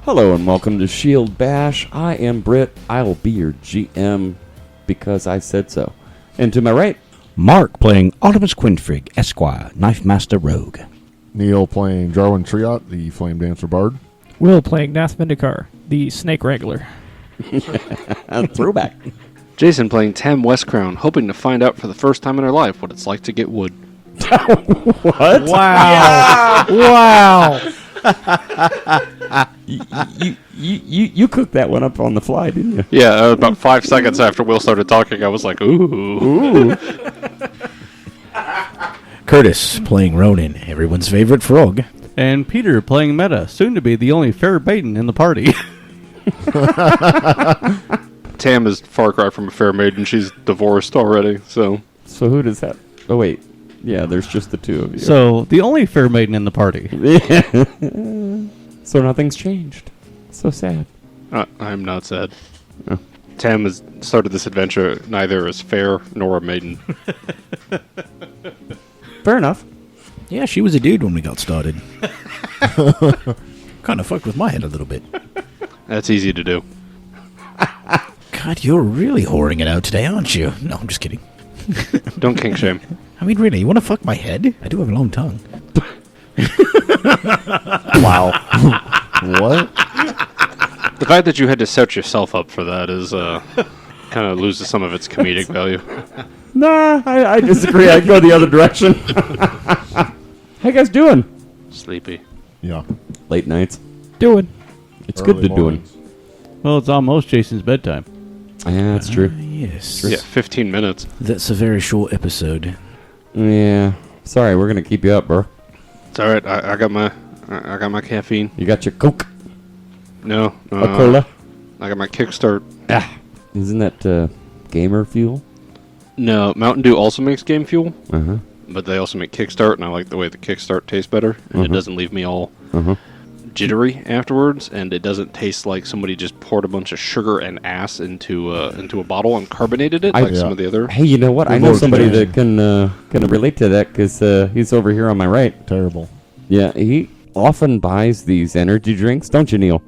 Hello and welcome to Shield Bash. I am Britt. I will be your GM because I said so. And to my right, Mark playing Artemis Quinfrig, Esquire, Knife Master Rogue. Neil playing Jarwin Triot, the Flame Dancer Bard. Will playing Nath Vendkar, the Snake Wrangler. throwback. Jason playing Tam Westcrown, hoping to find out for the first time in her life what it's like to get wood. What? Wow! Wow! You cooked that one up on the fly, didn't you? Yeah, about 5 seconds after Will started talking, I was like, ooh. Curtis playing Ronin, everyone's favorite frog. And Peter playing Meta, soon to be the only fair maiden in the party. Tam is far cry from a fair maiden. She's divorced already, so... So who does that... Oh, wait. Yeah, there's just the two of you. So, the only fair maiden in the party. So nothing's changed. So sad. I'm not sad. Oh. Tam has started this adventure neither as fair nor a maiden. Fair enough. Yeah, she was a dude when we got started. Kind of fucked with my head a little bit. That's easy to do. God, you're really whoring it out today, aren't you? No, I'm just kidding. Don't kink shame. I mean, really, you want to fuck my head? I do have a long tongue. Wow. What? The fact that you had to set yourself up for that is kind of loses some of its comedic value. Nah, I disagree. I'd go the other direction. How you guys doing? Sleepy. Yeah. Late nights. Doing. It's Early good to mornings. doing. Well, it's almost Jason's bedtime. Yeah, that's true. Yes. Yeah, 15 minutes. That's a very short episode. Yeah. Sorry, we're gonna keep you up, bro. It's all right. I got my caffeine. You got your Coke, No. a cola. I got my Kickstart. Isn't that gamer fuel? No, Mountain Dew also makes game fuel, Uh-huh. but they also make Kickstart, and I like the way the Kickstart tastes better, and it doesn't leave me all jittery afterwards, and it doesn't taste like somebody just poured a bunch of sugar and ass into a bottle and carbonated it like some of the other. Hey, you know what? I know somebody that can relate to that because he's over here on my right. Terrible. Yeah, he often buys these energy drinks, don't you, Neil?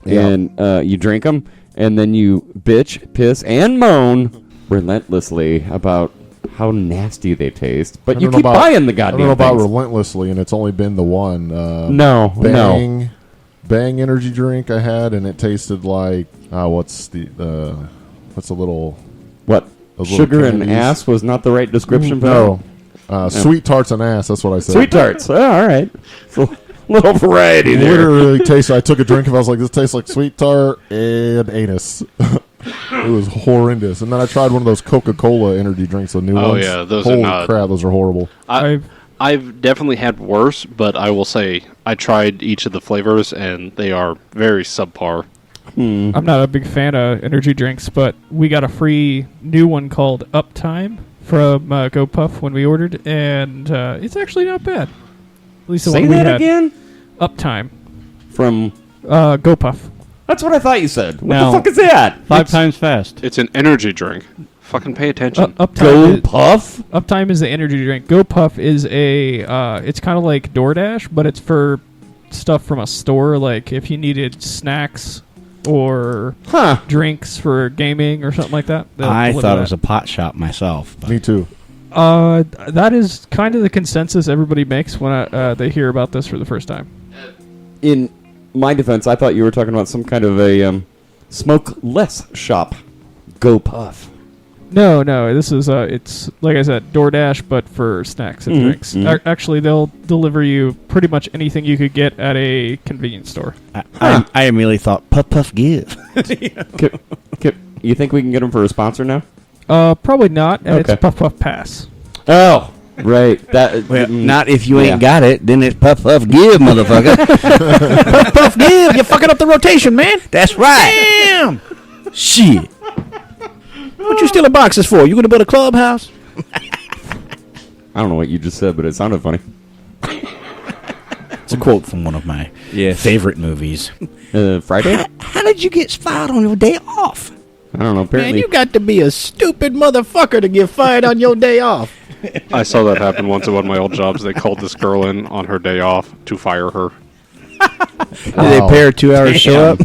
Yeah. And you drink them, and then you bitch, piss, and moan relentlessly about how nasty they taste. But you keep buying the goddamn I don't know about things. relentlessly, and it's only been the one. No. Bang energy drink I had, and it tasted like what's a little What? those little Sugar and candies. ass was not the right description for No, that? sweet tarts and ass. That's what I said. Sweet tarts. Oh, all right. So, little variety It there. literally tasted. I took a drink and I was like, "This tastes like sweet tart and anus." It was horrendous. And then I tried one of those Coca-Cola energy drinks, the new ones. Oh yeah, those Holy are not. crap, those are horrible. I've definitely had worse, but I will say I tried each of the flavors, and they are very subpar. I'm not a big fan of energy drinks, but we got a free new one called Uptime from GoPuff when we ordered, and it's actually not bad. At least the Say one we that had. again? Uptime. From... GoPuff. That's what I thought you said. What Now- the fuck is that? Five times fast. It's an energy drink. Fucking pay attention. Go Uptime. Puff? Uptime is the energy drink. GoPuff is it's kind of like DoorDash, but it's for stuff from a store. Like if you needed snacks or drinks for gaming or something like that. I thought it was a pot shop myself. But Me too. That is kind of the consensus everybody makes when they hear about this for the first time. In my defense, I thought you were talking about some kind of a smoke-less shop. Go Puff. No, this is it's like I said, DoorDash, but for snacks and drinks. Actually, they'll deliver you pretty much anything you could get at a convenience store. I immediately thought, puff, puff, give. You think we can get them for a sponsor now? Probably not, and Okay. it's Puff Puff Pass. Oh, right. That Not if you ain't got it, then it's puff, puff, give, motherfucker. Puff, puff, give. You're fucking up the rotation, man. That's right. Damn. Shit. What you stealing boxes for? You gonna build a clubhouse? I don't know what you just said, but it sounded funny. It's a quote from one of my favorite movies. Friday? How did you get fired on your day off? I don't know. Apparently, Man, you got to be a stupid motherfucker to get fired on your day off. I saw that happen once at one of my old jobs. They called this girl in on her day off to fire her. Did they pay her 2 hours show up?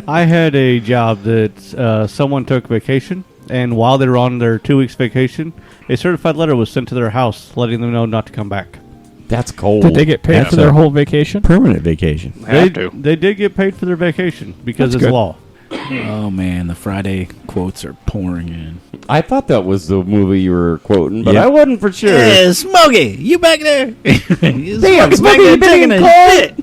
I had a job that someone took vacation, and while they were on their 2 weeks vacation, a certified letter was sent to their house letting them know not to come back. That's cold. Did they get paid That's for their a- whole vacation? Permanent vacation. They did get paid for their vacation because That's it's good. law. Oh, man. The Friday quotes are pouring in. I thought that was the movie you were quoting, but Yeah. I wasn't for sure. Hey, Smokey, you back there? Damn, Smokey's back there taking a shit.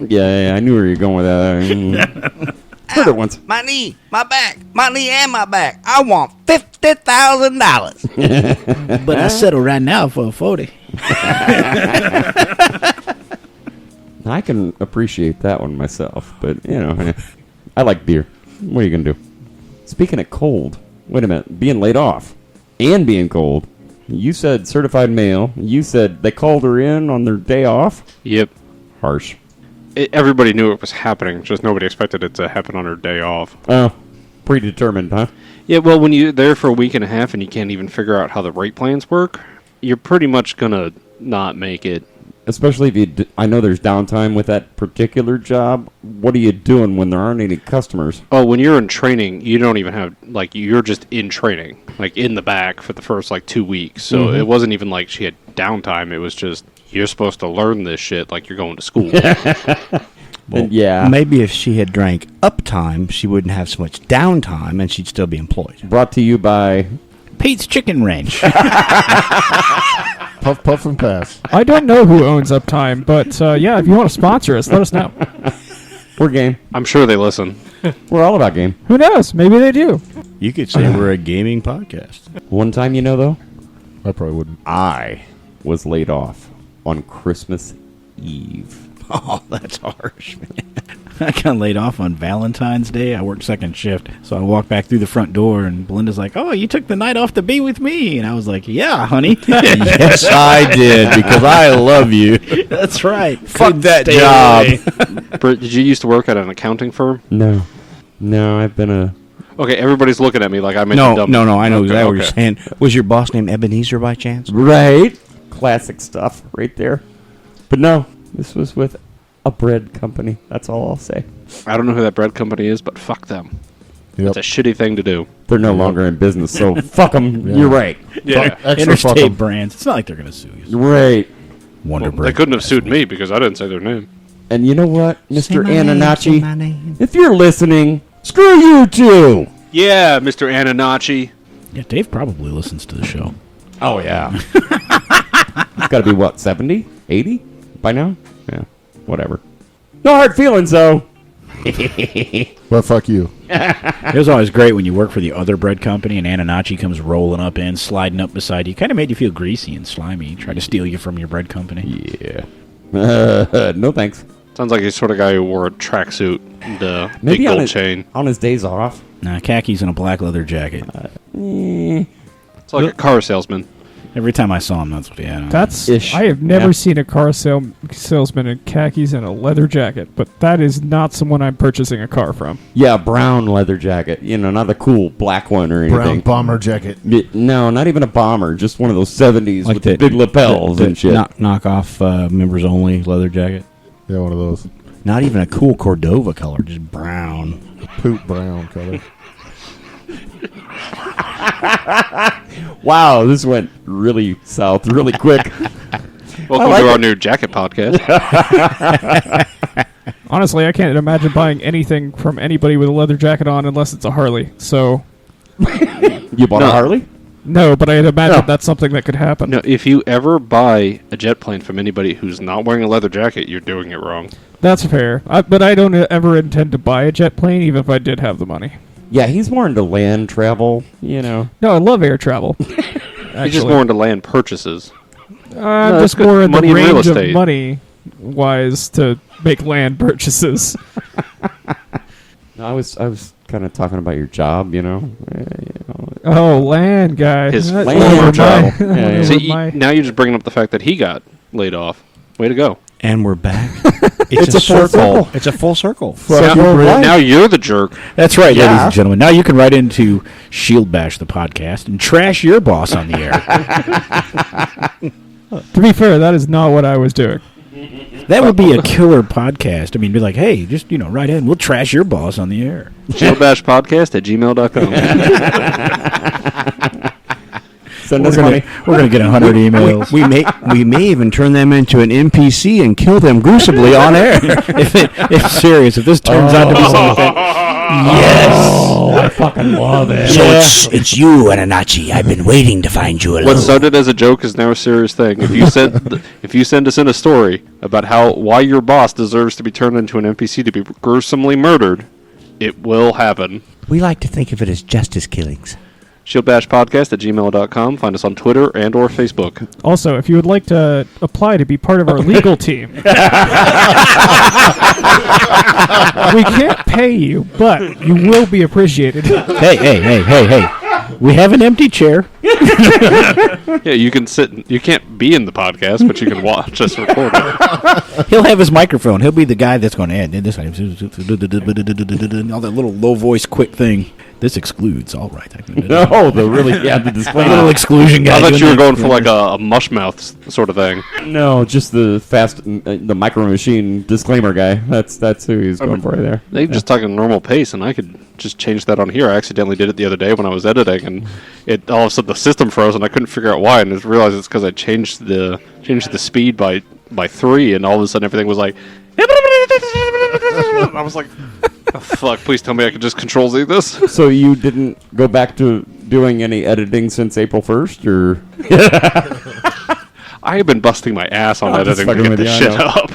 Yeah, I knew where you were going with that. Heard it once. My knee, my back, and my back. I want $50,000. But I settle right now for a 40. I can appreciate that one myself, but I like beer. What are you gonna do? Speaking of cold, wait a minute. Being laid off and being cold. You said certified mail. You said they called her in on their day off. Yep. Harsh. Everybody knew it was happening, just nobody expected it to happen on her day off. Oh, predetermined, huh? Yeah, well, when you're there for a week and a half and you can't even figure out how the rate plans work, you're pretty much gonna not make it. Especially if you, I know there's downtime with that particular job. What are you doing when there aren't any customers? Oh, when you're in training, you don't even have, you're just in training, in the back for the first, 2 weeks. So it wasn't even like she had downtime. It was just, you're supposed to learn this shit like you're going to school. Well, yeah. Maybe if she had drank uptime, she wouldn't have so much downtime and she'd still be employed. Brought to you by Pete's Chicken Ranch. Puff, puff, and pass. I don't know who owns Uptime, but yeah, if you want to sponsor us, let us know. We're game. I'm sure they listen. We're all about game. Who knows? Maybe they do. You could say we're a gaming podcast. One time, though, I probably wouldn't. I was laid off on Christmas Eve. Oh, that's harsh, man. I got laid off on Valentine's Day. I worked second shift. So I walked back through the front door, and Belinda's like, "Oh, you took the night off to be with me." And I was like, "Yeah, honey." Yes, I did, because I love you. That's right. Fuck that job. Britt, did you used to work at an accounting firm? No, I've been a... Okay, everybody's looking at me like I made No, dumb. no, I know Okay, exactly what you're okay. saying. Was your boss named Ebenezer by chance? Right? Classic stuff right there. But no, this was with a bread company. That's all I'll say. I don't know who that bread company is, but fuck them. Yep. That's a shitty thing to do. They're no longer in business, so fuck them. Yeah. You're right. Yeah. Extra fuck 'em. Interstate Brands. It's not like they're going to sue you. You're right. Wonder Well, Bread. they couldn't have sued me because I didn't say their name. And you know what, Mr. Say my Ananachi? name. If you're listening, screw you too. Yeah, Mr. Ananachi. Yeah, Dave probably listens to the show. Oh, yeah. It's got to be, what, 70? 80 by now? Yeah, whatever. No hard feelings, though. But fuck you. It was always great when you work for the other bread company and Ananachi comes rolling up in, sliding up beside you. Kind of made you feel greasy and slimy. Try to steal you from your bread company. Yeah. No thanks. Sounds like he's the sort of guy who wore a tracksuit and a Maybe big on gold his, chain. on his days off. Nah, khakis and a black leather jacket. It's like a car salesman. Every time I saw him, that's what he had on. That's. Ish. I have never Yeah. seen a car salesman in khakis and a leather jacket, but that is not someone I'm purchasing a car from. Yeah, brown leather jacket. Not the cool black one or anything. Brown bomber jacket. No, not even a bomber. Just one of those 70s with the big lapels and shit. Knock off members only leather jacket. Yeah, one of those. Not even a cool Cordova color, just brown. Poop brown color. Wow, this went really south really quick. Welcome like to our it. new jacket podcast. Honestly, I can't imagine buying anything from anybody with a leather jacket on unless it's a Harley. So, You bought a No. Harley? no, but I'd imagine No. that's something that could happen. No, if you ever buy a jet plane from anybody who's not wearing a leather jacket, you're doing it wrong. That's fair. But I don't ever intend to buy a jet plane, even if I did have the money. Yeah, he's more into land travel, No, I love air travel. He's just Actually. more into land purchases. I'm No, just that's good. more in the Money in real range of estate. money-wise to make land purchases. No, I was kind of talking about your job, Oh, land guy. His That- land over travel. my- Yeah, yeah. over See, my- now you're just bringing up the fact that he got laid off. Way to go. And we're back. It's a full circle. It's a full circle. Fuck you, Now, Britt. now you're the jerk. That's right, Yeah. ladies and gentlemen. Now you can write into Shield Bash the podcast and trash your boss on the air. To be fair, that is not what I was doing. That would be a killer podcast. I mean, be like, hey, just, write in. We'll trash your boss on the air. Shieldbashpodcast@gmail.com. Send us money. We're going to get 100 emails. We may even turn them into an NPC and kill them gruesomely on air. If serious, if this turns out to be something. Oh, I fucking love it. So it's you, Ananachi. I've been waiting to find you alone. What started as a joke is now a serious thing. If you send us in a story about why your boss deserves to be turned into an NPC to be gruesomely murdered, it will happen. We like to think of it as justice killings. Shieldbashpodcast@gmail.com. Find us on Twitter and or Facebook. Also, if you would like to apply to be part of our legal team, we can't pay you, but you will be appreciated. Hey. We have an empty chair. Yeah, you can sit. You can't be in the podcast, but you can watch us record it. He'll have his microphone. He'll be the guy that's going to add this. All that little low voice quick thing. This excludes. All right. No, the disclaimer. Little exclusion guy. I thought you were going for like a mushmouth sort of thing. No, just the micro machine disclaimer guy. That's who he's going for right there. They just talk at a normal pace, and I could just change that on here. I accidentally did it the other day when I was editing, and it all of a sudden the system froze, and I couldn't figure out why. And I realized it's because I changed the speed by 3, and all of a sudden everything was like. And I was like, oh, fuck! Please tell me I could just Control Z this. So you didn't go back to doing any editing since April 1st, or? I have been busting my ass on I'm just editing to fucking get with this you, I shit know. up.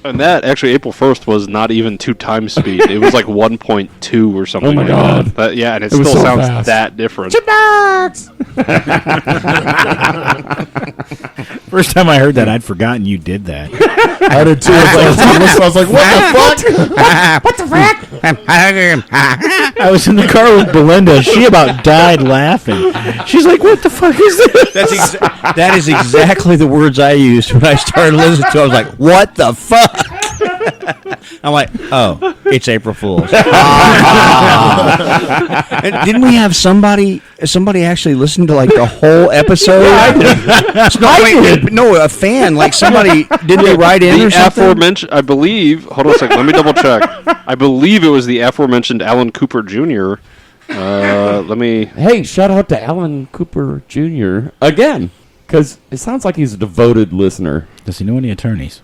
And that, actually, April 1st was not even 2 times speed. It was like 1.2 or something. Oh my like God. That, yeah, and it It was still so sounds fast. that different. First time I heard that, I'd forgotten you did that. I did too. I was like, what the fuck? I was in the car with Belinda. She about died laughing. She's like, what the fuck is this? That is exactly the words I used when I started listening to it. I was like, what the fuck? I'm like, oh, it's April Fool's. And didn't we have somebody actually listen to like the whole episode? No, a fan, like somebody, didn't they write in or The something? aforementioned, I believe, hold on a second, let me double check. I believe it was the aforementioned Alan Cooper Jr. Let me... Hey, shout out to Alan Cooper Jr. again, because it sounds like he's a devoted listener. Does he know any attorneys?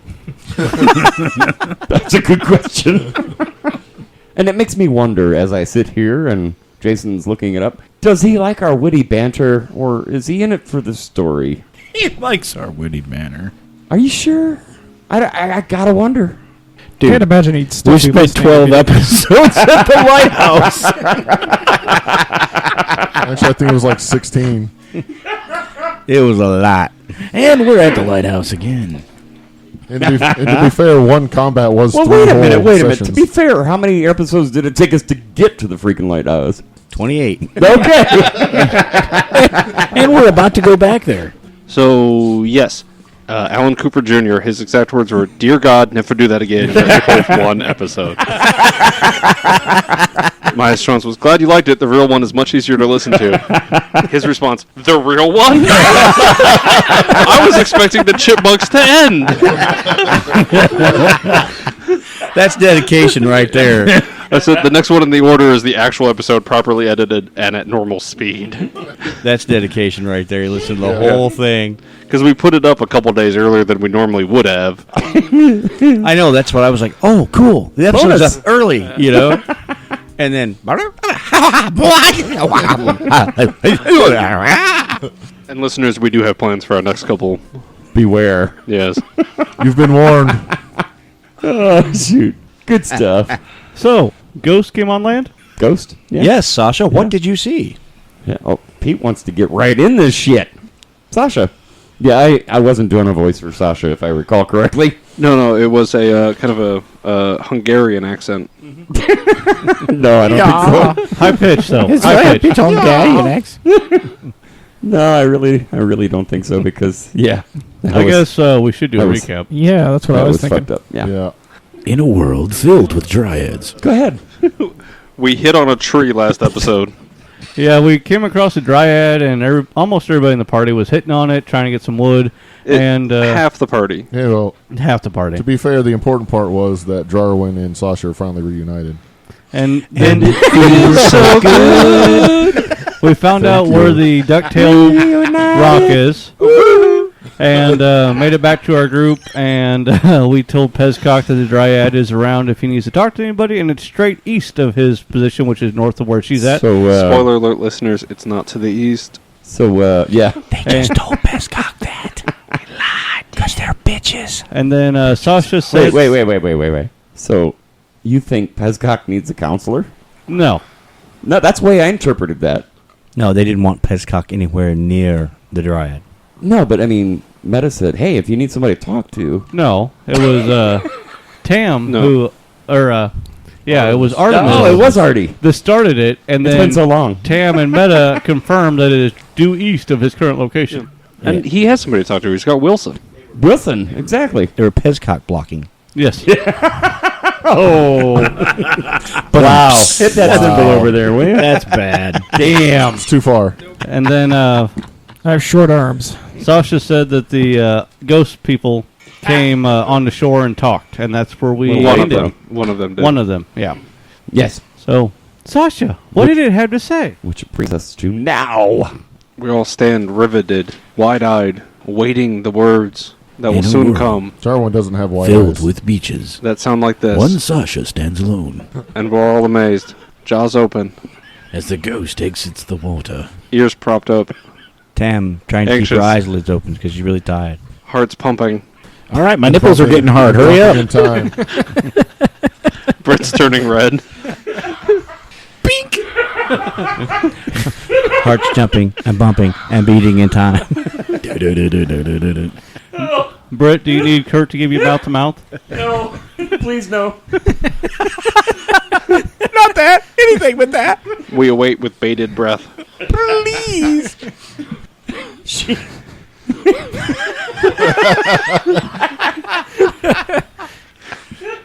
That's a good question. And it makes me wonder as I sit here and Jason's looking it up, does he like our witty banter, or is he in it for the story? He likes our witty manner. Are you sure? I gotta wonder. Dude, Can't imagine he'd still we be spent listening 12 if he- episodes at the Lighthouse. Actually, I think it was like 16. It was a lot. And we're at the Lighthouse again. And to be fair, one combat was Well, 3 wait a whole minute. sessions. To be fair, how many episodes did it take us to get to the freaking lighthouse? 28. Okay. And we're about to go back there. So, yes, Alan Cooper Jr., his exact words were, "Dear God, never do that again." Both one episode. My response was, "Glad you liked it. The real one is much easier to listen to." His response, "The real one?" I was expecting the Chipmunks to end. That's dedication right there. I said, the next one in the order is the actual episode properly edited and at normal speed. That's dedication right there. You listen to the whole thing. Because we put it up a couple days earlier than we normally would have. I know, that's what I was like, oh, cool. The episode's up early, you know? And then... And listeners, we do have plans for our next couple. Beware. Yes. You've been warned. Oh, shoot. Good stuff. So, Ghost came on land? Ghost? Yeah. Yes, Sasha, what Yeah. did you see? Yeah. Oh, Pete wants to get right in this shit. Sasha. Yeah, I wasn't doing a voice for Sasha, if I recall correctly. No, it was a kind of a Hungarian accent. No, I don't think so. High pitch, though. It's High right. pitch. It's on Gallionex. No, I really don't think so because, yeah. I guess we should do a that was- recap. Yeah, that's what That I was was thinking. fucked up. Yeah. Yeah. In a world filled with dryads. Go ahead. We hit on a tree last episode, Yeah, we came across a dryad, and almost everybody in the party was hitting on it, trying to get some wood, and half the party. Yeah, well, half the party. to be fair, the important part was that Jarwin and Sasha are finally reunited. And then it feels so good. We found out where the ducktail rock is, and made it back to our group. And we told Pezcock that the dryad is around if he needs to talk to anybody, and it's straight east of his position, which is north of where she's at. So, Spoiler alert, listeners, it's not to the east. So, yeah. They just told Pezcock that. They lied because they're bitches. And then Sasha said, Wait. So, you think Pezcock needs a counselor? No. No, that's the way I interpreted that. No, they didn't want Pezcock anywhere near the dryad. No, but I mean, Meta said, hey, if you need somebody to talk to. No, it was Tam No. it was Artemis. Oh, it was Artie. that started it, and It's then been so long. Tam and Meta confirmed that it is due east of his current location. And he has somebody to talk to. He's got Wilson. Wilson, exactly. They were Pezcock blocking. Yes. Oh. Wow. Hit that symbol over there, will you? That's bad. Damn. It's too far. And then I have short arms. Sasha said that the ghost people came on the shore and talked, and that's where we One of ended. them. One of them did. One of them, yeah. Yes. So, Sasha, what did it have to say? Which brings us to now. We all stand riveted, wide-eyed, waiting the words that will In a soon world come. Jarwin doesn't have white Filled eyes. with beaches. That sound like this. One Sasha stands alone And we're all amazed. Jaws open. as the ghost exits the water. Ears propped up. Tam trying to keep Anxious. her eyes lids open because she's really tired. Hearts pumping. All right, my nipples are getting hard. Hurry up. In time. Britt's turning red. Hearts jumping and bumping and beating in time. Britt, do you need Kurt to give you mouth to mouth? No. Please, no. Not that. Anything but that. We await with bated breath. Please.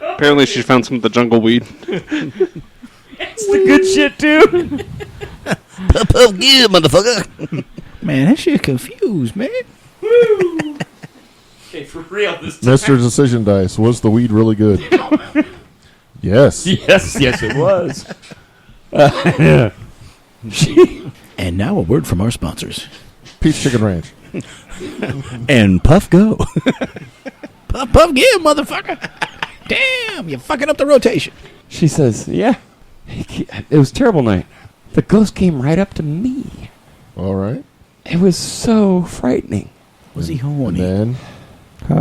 Apparently she found some of the jungle weed. It's the good shit, too. Puff give, motherfucker. Man, that shit confused, man. Okay, for real this time. Mr. Decision Dice, was the weed really good? Yes. Yes, it was. And now a word from our sponsors. Peach Chicken Ranch. And Puff go. Puff give, motherfucker. Damn, you're fucking up the rotation. She says, yeah. It was a terrible night. The ghost came right up to me. All right. It was so frightening. Was he And horny? then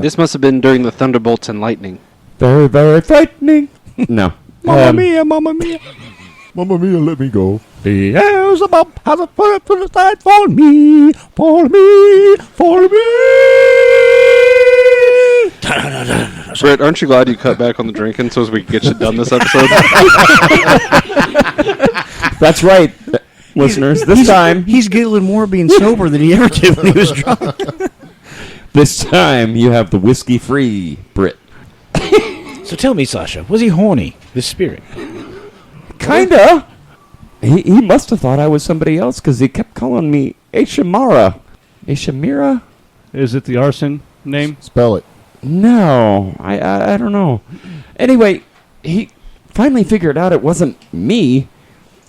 This must have been during the thunderbolts and lightning. Very, very frightening. No. Mamma mia, mamma mia. Mamma Mia, let me go. Beelzebub has a foot to the side for me, for me, for me. Britt, aren't you glad you cut back on the drinking so as we can get shit done this episode? That's right, listeners. This time, He's giggling more being sober than he ever did when he was drunk. this time you have the whiskey-free Brit. So tell me, Sasha, was he horny, this spirit? Kinda. He must have thought I was somebody else because he kept calling me Ashamara. Ashamira? Is it the arson name? Spell it. No, I don't know. Anyway, he finally figured out it wasn't me,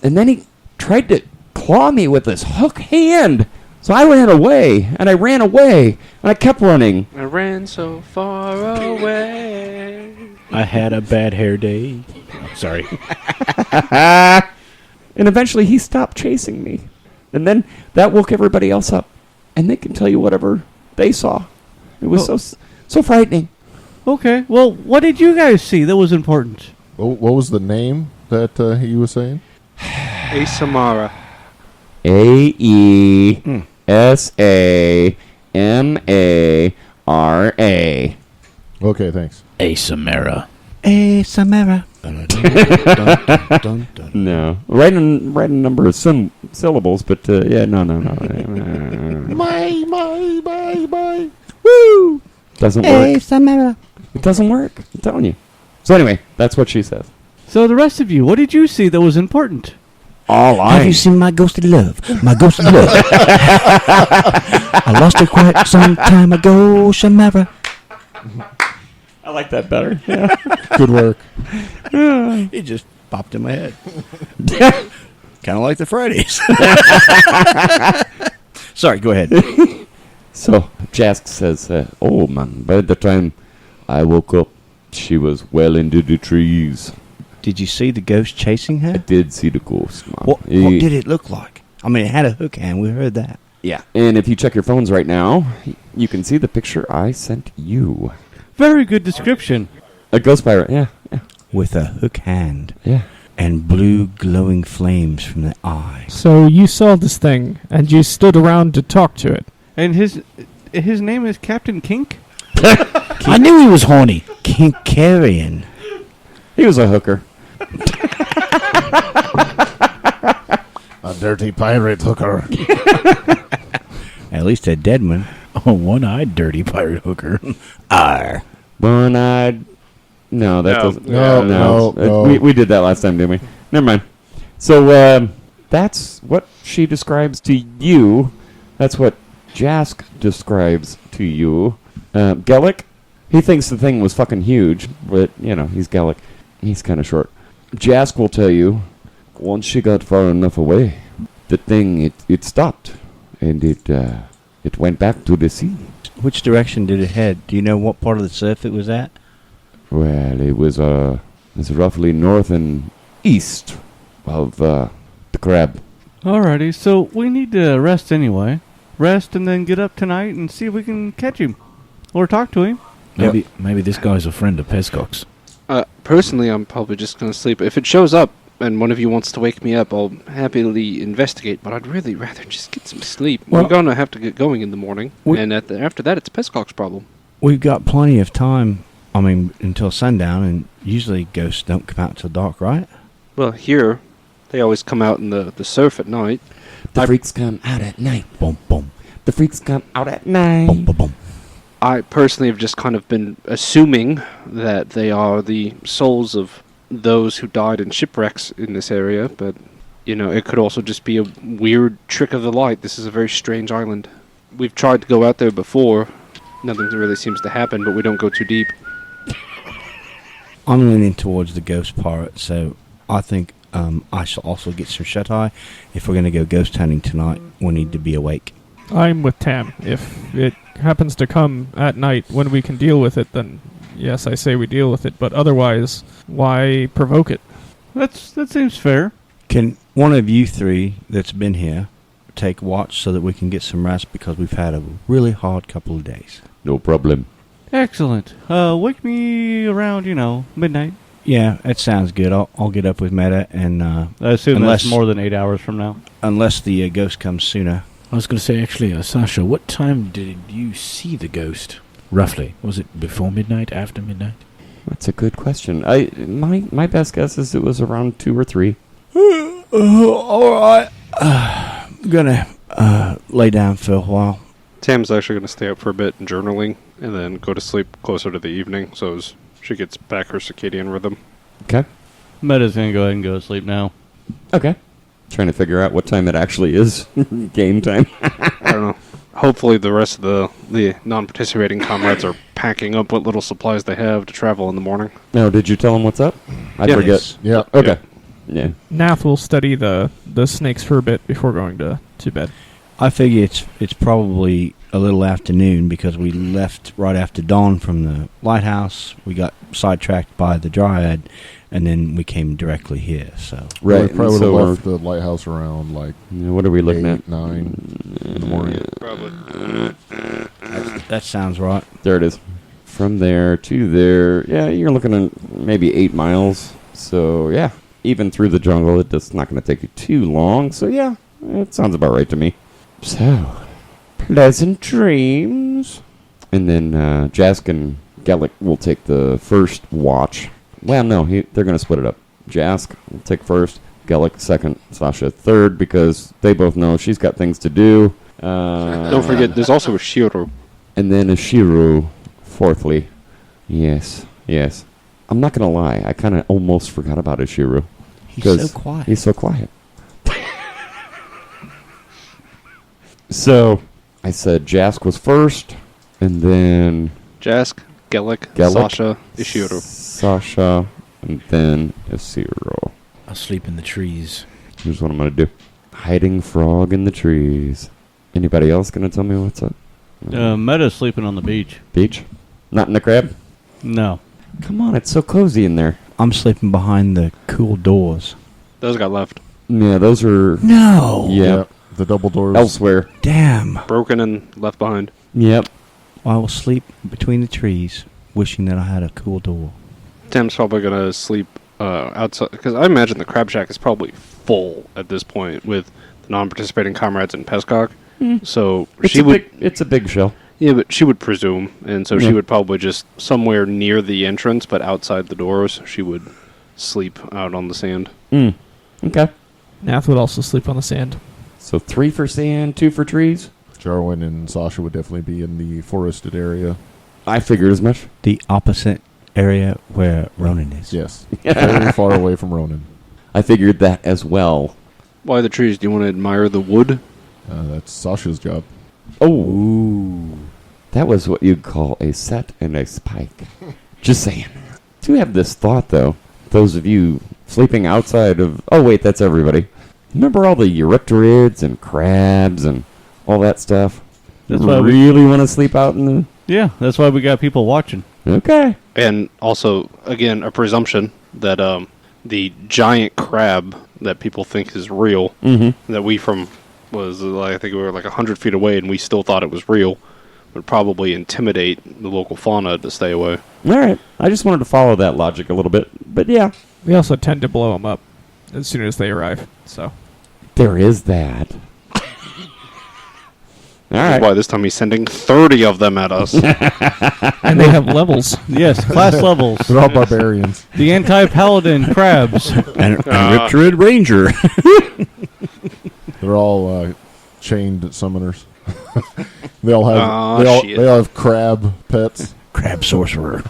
and then he tried to claw me with his hook hand. So I ran away, and I ran away, and I kept running. I ran so far away. I had a bad hair day. Sorry. And eventually he stopped chasing me. And then that woke everybody else up, and they can tell you whatever they saw. It was so frightening. Okay, well, what did you guys see that was important? What was the name that he was saying? Samara. AESAMARA. Okay, thanks. A Samara. Hey, Samara. No, right a number of syllables, but yeah, no. My. Woo! Doesn't Hey, work. Samara. It doesn't work. I'm telling you. So anyway, that's what she says. So the rest of you, what did you see that was important? all Have you seen my ghosted love? My ghosted love. I lost her quite some time ago, Shamara. I like that better. Yeah. Good work. It just popped in my head. Kind of like the Fridays. Sorry, go ahead. So Jask says, "Oh man, by the time I woke up, she was well into the trees. Did you see the ghost chasing I her? did see the ghost, man. What did it look like? I mean, it had a hook hand. We heard that. Yeah, and if you check your phones right now, you can see the picture I sent you. Very good description. A ghost pirate. Yeah, yeah, With a hook hand yeah. and blue glowing flames from the eye. So you saw this thing, and you stood around to talk to it. And his name is Captain Kink? I knew he was horny. Kinkarian. He was a hooker. A dirty pirate hooker. At least a dead one. Oh, one-eyed dirty pirate hooker. Arr. One-eyed. No, that No. doesn't. No. We did that last time, didn't we? Never mind. So that's what she describes to you. That's what Jask describes to you. Gellick, he thinks the thing was fucking huge, but he's Gellick. He's kind of short. Jask will tell you, once she got far enough away, the thing it stopped, and it went back to the sea. Which direction did it head? Do you know what part of the surf it was at? Well, it was roughly north and east of the crab. Alrighty, so we need to rest anyway. Rest and then get up tonight and see if we can catch him. Or talk to him. Maybe this guy's a friend of Pescock's. Personally, I'm probably just going to sleep. If it shows up and one of you wants to wake me up, I'll happily investigate, but I'd really rather just get some sleep. Well, We're going to have to get going in the morning, and after that, it's Pescock's problem. We've got plenty of time. I mean, until sundown, and usually ghosts don't come out till dark, right? Well, here, they always come out in the surf at night. The freaks come out at night. Boom, boom. The freaks come out at night. Boom, boom, boom. I personally have just kind of been assuming that they are the souls of those who died in shipwrecks in this area, but, it could also just be a weird trick of the light. This is a very strange island. We've tried to go out there before. Nothing really seems to happen, but we don't go too deep. I'm leaning towards the ghost pirate, so I think I shall also get some shut-eye. If we're going to go ghost hunting tonight, we need to be awake. I'm with Tam. If it happens to come at night when we can deal with it, then yes, I say we deal with it. But otherwise, why provoke it? That seems fair. Can one of you three that's been here take watch so that we can get some rest, because we've had a really hard couple of days? No problem. Excellent. Wake me around, midnight. Yeah, that sounds good. I'll get up with Meta, and I assume Unless- that's more than 8 hours from now. unless the ghost comes sooner. I was going to say, actually, Sasha, what time did you see the ghost? Roughly. Was it before midnight, after midnight? That's a good question. My best guess is it was around 2 or 3. All right. I'm gonna lay down for a while. Tam's actually going to stay up for a bit in journaling, and then go to sleep closer to the evening, so as she gets back her circadian rhythm. Okay. Meta's going to go ahead and go to sleep now. Okay. Trying to figure out what time it actually is. Game time. I don't know. Hopefully the rest of the non-participating comrades are packing up what little supplies they have to travel in the morning. Now, did you tell them what's up? I Yeah. forget. Yeah. Okay. Yeah. Nath will study the snakes for a bit before going to bed. I figure it's probably a little afternoon, because we left right after dawn from the lighthouse. We got sidetracked by the dryad, and then we came directly here. So Right. We probably would so have left the lighthouse around like what are we looking 8, at? 9 in the morning. Probably. that sounds right. There it is. From there to there, yeah, you're looking at maybe 8 miles. So, yeah, even through the jungle, it's not going to take you too long. So, yeah, it sounds about right to me. So, pleasant dreams. And then Jask and Gallic will take the first watch. Well, no, they're going to split it up. Jask will take first, Gallic second, Sasha third, because they both know she's got things to do. Don't forget, there's also a Shiro. And then Ashiru, fourthly. Yes. I'm not going to lie. I kind of almost forgot about Ashiru. He's so quiet. He's so quiet. So I said Jask was first, and then Jask, Gellick, Gellick, Sasha, Ishiro. Sasha, and then Ishiro. I'll sleep in the trees. Here's what I'm going to do. Hiding frog in the trees. Anybody else going to tell me what's up? Meta's sleeping on the beach. Beach? Not in the crab? No. Come on, it's so cozy in there. I'm sleeping behind the cool doors. Those got left. Yeah, those are... No. Yep. The double doors. Elsewhere. Damn. Broken and left behind. Yep. I will sleep between the trees, wishing that I had a cool door. Tim's probably going to sleep outside, because I imagine the crab shack is probably full at this point with the non-participating comrades in Pescock. So It's a big shell. Yeah, but she would presume, and so Yeah. she would probably just somewhere near the entrance, but outside the doors, she would sleep out on the sand. Okay. Nath would also sleep on the sand. So 3 for sand, 2 for trees? Jarwin and Sasha would definitely be in the forested area. I figured as much. The opposite area where Ronin is. Yes. Very far away from Ronin. I figured that as well. Why the trees? Do you want to admire the wood? That's Sasha's job. Oh. That was what you'd call a set and a spike. Just saying. Do have this thought, though. Those of you sleeping outside of... Oh, wait, that's everybody. Remember all the eurypterids and crabs and all that stuff? That's why we really want to sleep out in the... Yeah, that's why we got people watching. Okay. And also, again, a presumption that the giant crab that people think is real, that we I think we were like 100 feet away and we still thought it was real, would probably intimidate the local fauna to stay away. All right. I just wanted to follow that logic a little bit. But yeah, We also tend to blow them up as soon as they arrive. So there is that. All That's right. why this time he's sending 30 of them at us. and they have levels. Yes, class levels. They're all barbarians. The anti-paladin crabs. And Riptorid Ranger. They're all chained summoners. they all Aw, have shit. they all have crab pets. Crab Sorcerer.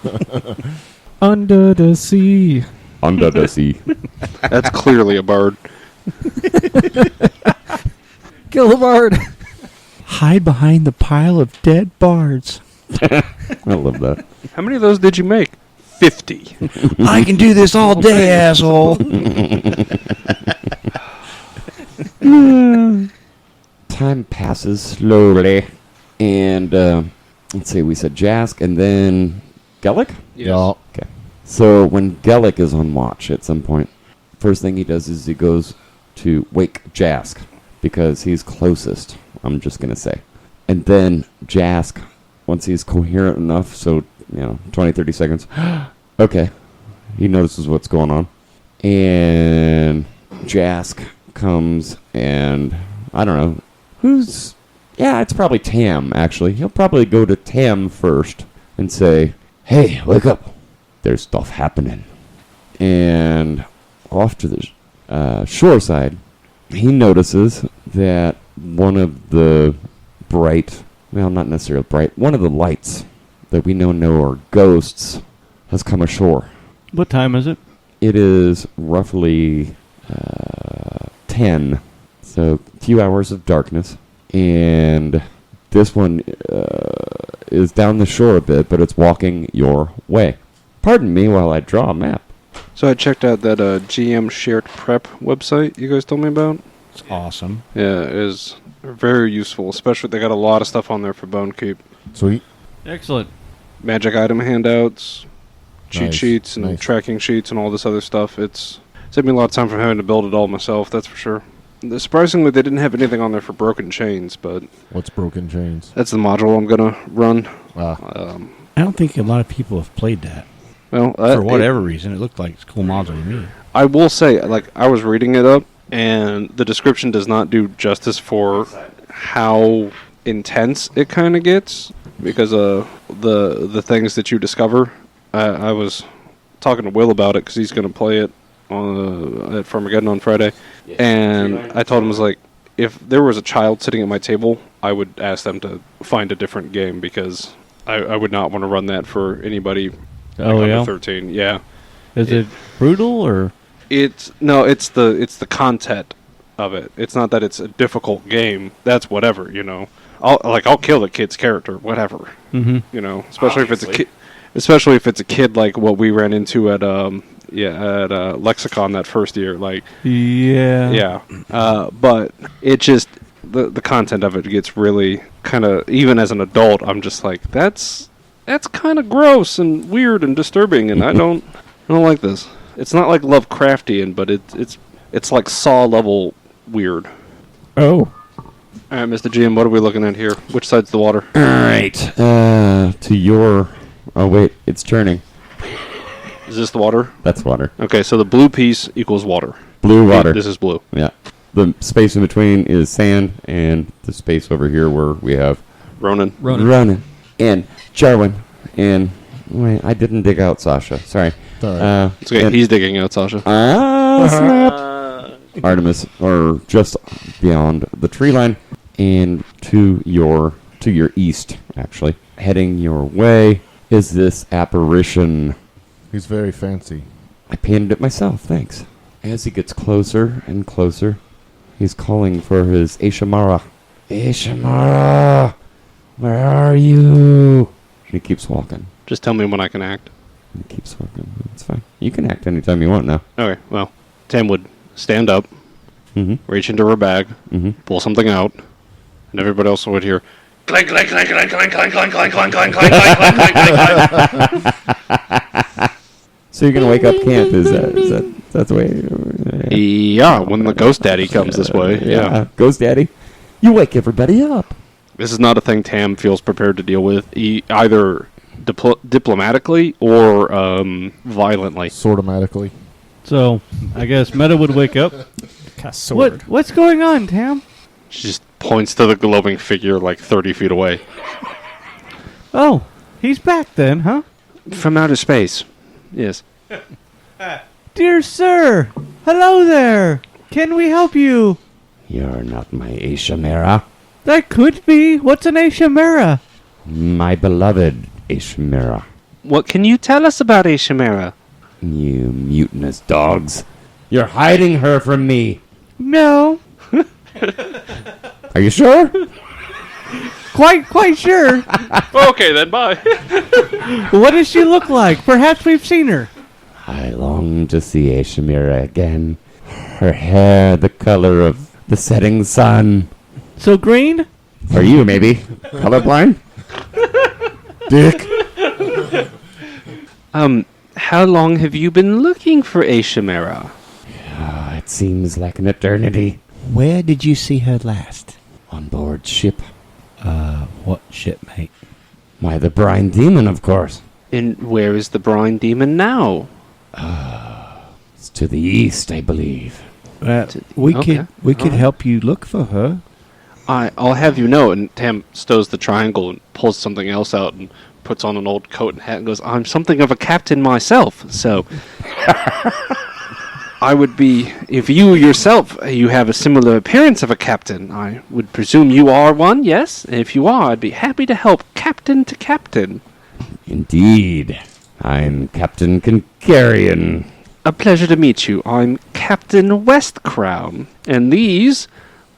Under the sea. Under the sea. That's clearly a bird. Kill the bard. Hide behind the pile of dead bards. I love that. How many of those did you make? 50. I can do this all day, asshole. Time passes slowly. And let's see, we said Jask and then Gellick? Yes. Yeah. Okay. So when Gellick is on watch at some point, first thing he does is he goes to wake Jask because he's closest, I'm just going to say. And then Jask, once he's coherent enough, so, 20, 30 seconds, okay, he notices what's going on. And Jask comes and, I don't know, it's probably Tam, actually. He'll probably go to Tam first and say, hey, wake up. There's stuff happening. And off to the shore side, he notices that one of the not necessarily bright, one of the lights that we know are ghosts has come ashore. What time is it? It is roughly 10, so a few hours of darkness. And this one is down the shore a bit, but it's walking your way. Pardon me while I draw a map. So I checked out that GM Shared Prep website you guys told me about. It's awesome. Yeah, it is very useful. Especially they got a lot of stuff on there for Bone Keep. Sweet. Excellent. Magic item handouts, cheat Nice, sheets, and nice. tracking sheets, and all this other stuff. It's saved me a lot of time from having to build it all myself, that's for sure. Surprisingly, they didn't have anything on there for broken chains, but What's broken chains? that's the module I'm going to run. I don't think a lot of people have played that. Well, For whatever reason, it looked like it's a cool module to me. I will say, I was reading it up, and the description does not do justice for how intense it kind of gets, because the things that you discover. I was talking to Will about it, because he's going to play it at Farmageddon on Friday, and I told him, I was like, if there was a child sitting at my table, I would ask them to find a different game, because I would not want to run that for anybody under 13. Yeah. Is it brutal or? It's the content of it. It's not that it's a difficult game. That's whatever, you know. I'll kill the kid's character, whatever. Mm-hmm. You know, especially if it's a kid. Especially if it's a kid like what we ran into at Lexicon that first year. Like, yeah. But it just the content of it gets really kind of, even as an adult, I'm just like, that's kind of gross and weird and disturbing, and I don't like this. It's not like Lovecraftian, but it's like Saw level weird. Oh. All right, Mr. GM, what are we looking at here? Which side's the water? All right. To your... Oh, wait. It's turning. Is this the water? That's water. Okay, so the blue piece equals water. Blue water. This is blue. Yeah. The space in between is sand, and the space over here where we have... Ronin. And Jarwin. And... Wait, I didn't dig out Sasha. Sorry. Sorry. It's okay. He's digging out Sasha. Snap. Artemis, or just beyond the tree line, and to your east, actually, heading your way, is this apparition. He's very fancy. I painted it myself, thanks. As he gets closer and closer, he's calling for his Ashamara. Ashamara, where are you? He keeps walking. Just tell me when I can act. He keeps walking. It's fine. You can act anytime you want now. Okay, well, Tam would stand up, Mm-hmm. reach into her bag, Mm-hmm. pull something out, and everybody else would hear clank, clank, clank, clank, clank, clank, clank, clank, clank, clank, clank, clank, clank, clank. So you're gonna wake up camp? Is that the way? Yeah, when the ghost daddy comes this way. Yeah. Ghost Daddy, you wake everybody up. This is not a thing Tam feels prepared to deal with, either diplomatically or violently. Sortomatically. So, I guess Meta would wake up. Cast sword. What's going on, Tam? She just points to the glowing figure like 30 feet away. Oh, he's back then, huh? From outer space. Yes. Dear sir, hello there. Can we help you? You're not my Ashamara, That could be. What's an Ashamara? my beloved Ashamara. What can you tell us about Ashamara? You mutinous dogs! You're hiding her from me. No, Are you sure? quite sure. Okay, then bye. What does she look like? Perhaps we've seen her. I long to see Ashamara again. Her hair the color of the setting sun. So green? For you, maybe. Colorblind? Dick. How long have you been looking for Ashamara? It seems like an eternity. Where did you see her last? On board ship. What ship, mate? Why, the brine demon, of course. And where is the brine demon now? It's to the east, I believe. We Okay. could help you look for her. I'll have you know. And Tam stows the triangle and pulls something else out and puts on an old coat and hat and goes, I'm something of a captain myself, so I would be, if you yourself, you have a similar appearance of a captain, I would presume you are one, yes? And if you are, I'd be happy to help captain to captain. Indeed. I'm Captain Concarian. A pleasure to meet you. I'm Captain Westcrown, and these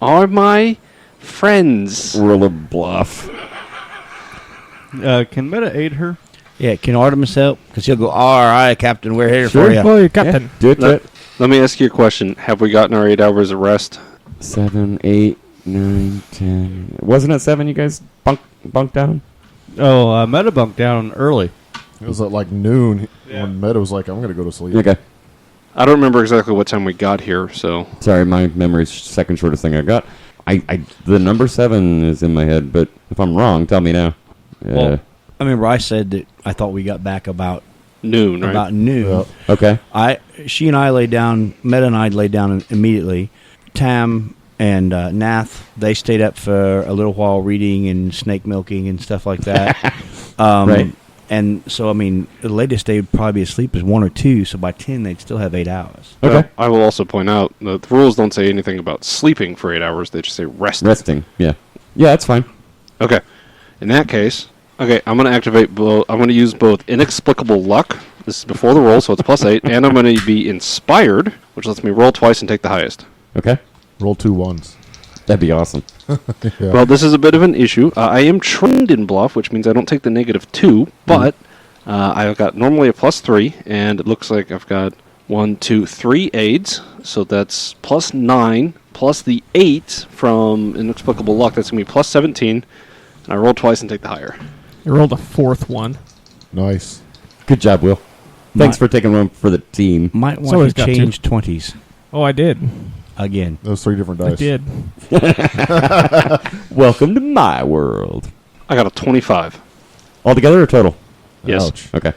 are my friends. Roll a bluff. Can Meta aid her? Yeah, can Artemis help? Because he'll go, all right, Captain, we're here for you. Boy, Captain. Do it, Let, let me ask you a question. Have we gotten our 8 hours of rest? 7, 8, 9, 10. Wasn't it 7 you guys bunked down? Oh, Meta bunked down early. It was at like noon when Meta was like, I'm going to go to sleep. Okay. I don't remember exactly what time we got here, so... Sorry, my memory's second shortest thing I got. The number 7 is in my head, but if I'm wrong, tell me now. Well, I remember I said that I thought we got back about Noon, right? about noon. Yeah. Okay. She and I laid down. Meta and I laid down immediately. Tam and Nath, they stayed up for a little while reading and snake milking and stuff like that. Right. And so, I mean, the latest they would probably be asleep is 1 or 2. So by 10, they'd still have 8 hours. Okay. Well, I will also point out that the rules don't say anything about sleeping for 8 hours. They just say resting. Resting. Yeah. Yeah, that's fine. Okay. In that case, okay, I'm going to activate both. I'm going to use both Inexplicable Luck. This is before the roll, so it's +8. And I'm going to be Inspired, which lets me roll twice and take the highest. Okay. Roll 2 ones. That'd be awesome. Yeah. Well, this is a bit of an issue. I am trained in bluff, which means I don't take the -2, but I've got normally a +3, and it looks like I've got 1, 2, 3 aids, so that's +9, plus the 8 from Inexplicable Luck, that's going to be +17, and I roll twice and take the higher. I rolled a 4th one. Nice. Good job, Will. Thanks for taking one for the team. Might It's want always to got two. change 20s Oh, I did. again. Those 3 different I dice. did. Welcome to my world. I got a 25. Altogether or total? Yes. Ouch. Okay.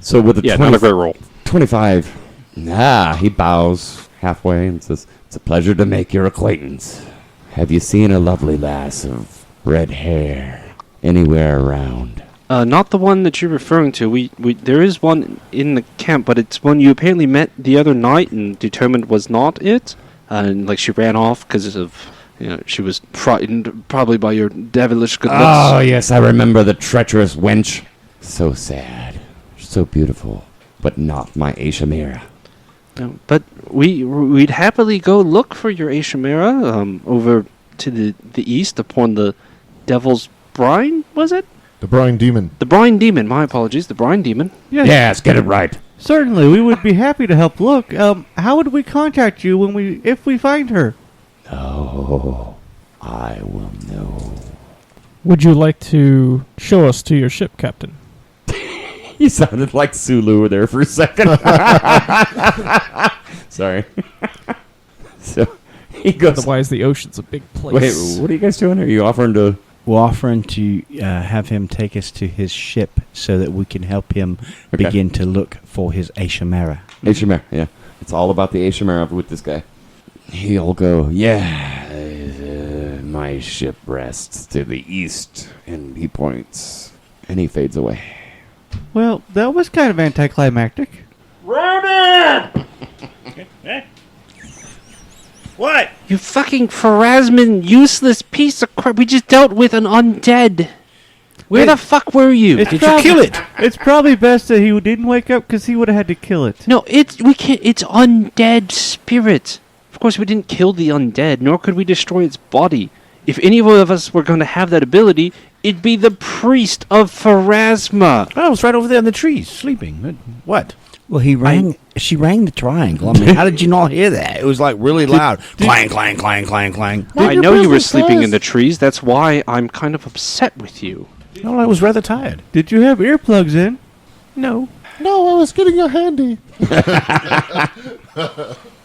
So with the Yeah, not a great roll. 25. He bows halfway and says, "It's a pleasure to make your acquaintance. Have you seen a lovely lass of red hair anywhere around?" Not the one that you're referring to. We there is one in the camp, but it's one you apparently met the other night and determined was not it. And like she ran off because of, she was frightened probably by your devilish good looks. Oh, yes, I remember the treacherous wench. So sad. So beautiful. But not my Aishamira. No, but we'd happily go look for your Aishamira over to the east upon the Devil's Brine, was it? The Brine Demon. The Brine Demon, my apologies, the Brine Demon. Yes, get it right. Certainly, we would be happy to help look. How would we contact you if we find her? Oh, I will know. Would you like to show us to your ship, Captain? You sounded like Sulu there for a second. Sorry. So he goes, Otherwise, the ocean's a big place. wait, what are you guys doing? Are you offering to... We're offering to have him take us to his ship so that we can help him Okay. begin to look for his Aishamara. Aishamara, yeah. It's all about the Aishamara with this guy. He'll go, my ship rests to the east, and he points, and he fades away. Well, that was kind of anticlimactic. What? You fucking Pharasman, useless piece of crap. We just dealt with an undead. Where the fuck were you? It's Did you kill it? It's probably best that he didn't wake up because he would have had to kill it. No, we can't. It's undead spirit. Of course, we didn't kill the undead, nor could we destroy its body. If any of us were going to have that ability, it'd be the priest of Pharasma. Oh, it's right over there in the trees, sleeping. What? Well, she rang the triangle. I mean, how did you not hear that? It was like really loud. Clang, clang, clang, clang, clang. I know you were sleeping in the trees. That's why I'm kind of upset with you. No, I was rather tired. Did you have earplugs in? No. No, I was getting a handy.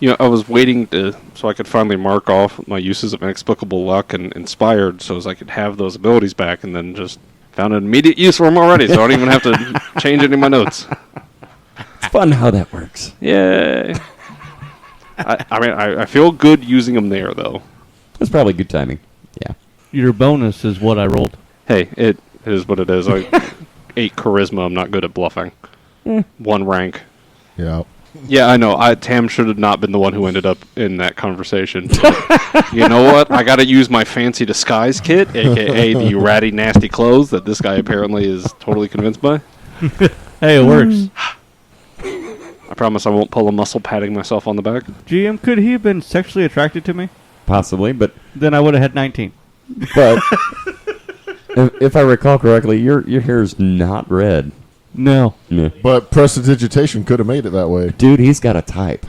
I was waiting so I could finally mark off my uses of Inexplicable Luck and Inspired so as I could have those abilities back, and then just found an immediate use for them already, so I don't even have to change any of my notes. It's fun how that works. Yay. I feel good using them there, though. That's probably good timing. Yeah. Your bonus is what I rolled. Hey, it is what it is. 8 charisma. I'm not good at bluffing. 1 rank. Yeah. Yeah, I know. Tam should have not been the one who ended up in that conversation. You know what? I got to use my fancy disguise kit, a.k.a. the ratty, nasty clothes that this guy apparently is totally convinced by. Hey, it works. I promise I won't pull a muscle patting myself on the back. GM, could he have been sexually attracted to me? Possibly, but Then I would have had 19. if I recall correctly, your hair's not red. No. Yeah. But prestidigitation could have made it that way. Dude, he's got a type.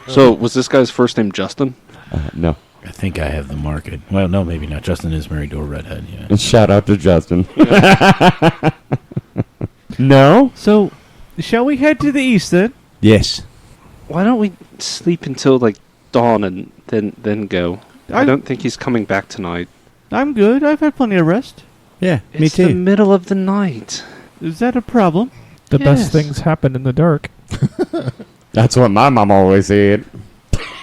So, was this guy's first name Justin? No. I think I have the market. Well, no, maybe not. Justin is married to a redhead, yeah. And shout out to Justin. No? So, shall we head to the east then? Yes. Why don't we sleep until, dawn and then go? I don't think he's coming back tonight. I'm good. I've had plenty of rest. Yeah, me It's the too. middle of the night. Is that a problem? The Yes. best things happen in the dark. That's what my mom always said.